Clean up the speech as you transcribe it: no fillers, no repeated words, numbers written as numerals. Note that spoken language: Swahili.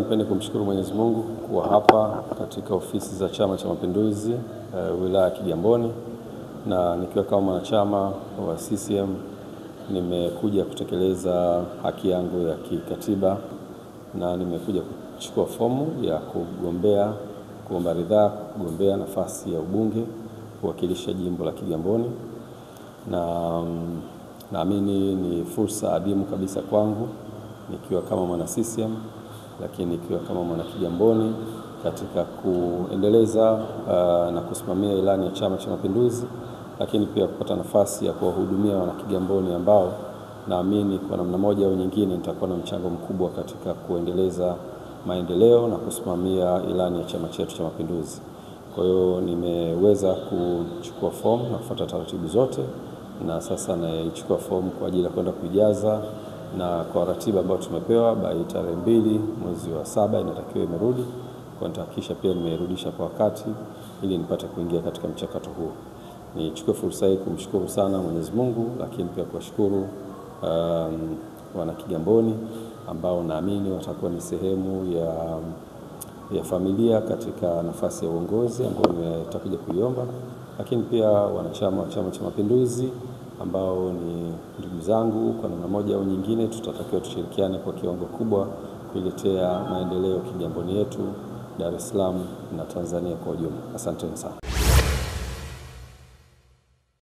nipende kumshukuru Mwenyezi Mungu kuwa hapa katika ofisi za Chama cha Mapinduzi wilaya ya Kigamboni, na nikiwa kama mwanachama wa CCM nimekuja kutekeleza haki yangu ya kikatiba, na nimekuja kuchukua fomu ya kuomba ridhaa kugombea nafasi ya ubunge kuwakilisha jimbo la Kigamboni, na naamini ni fursa adimu kabisa kwangu nikiwa kama mwana CCM, lakini nikiwa kama mwana Kigamboni katika kuendeleza na kusimamia ilani ya Chama cha Mapinduzi, lakini pia kupata nafasi ya kuwahudumia wana Kigamboni ambao naamini kwa namna moja au nyingine nitakuwa na mchango mkubwa katika kuendeleza maendeleo na kusimamia ilani ya chama chetu cha Mapinduzi. Kwa hiyo nimeweza kuchukua fomu na kufuata taratibu zote, na sasa naichukua fomu kwa ajili ya kwenda kuijaza, na kwa ratiba ambayo tumepewa tarehe 2 mwezi wa 7 inatakiwa imerudi, kwa nitahakikisha pia nimerudisha kwa wakati ili nipate kuingia katika mchakato huo. Nichukue fursa hii kumshukuru sana Mwenyezi Mungu, lakini pia kuwashukuru wana Kigamboni ambao naamini watakuwa ni sehemu ya familia katika nafasi ya uongozi ambao nitakuja kuiomba, lakini pia wanachama wa Chama cha Mapinduzi ambao ni ndugu zangu. Kwa namna moja au nyingine tutatakiwa tushirikiane kwa kiwango kubwa kuiletea maendeleo Kigamboni yetu, Dar es Salaam na Tanzania kwa ujumla. Asante sana.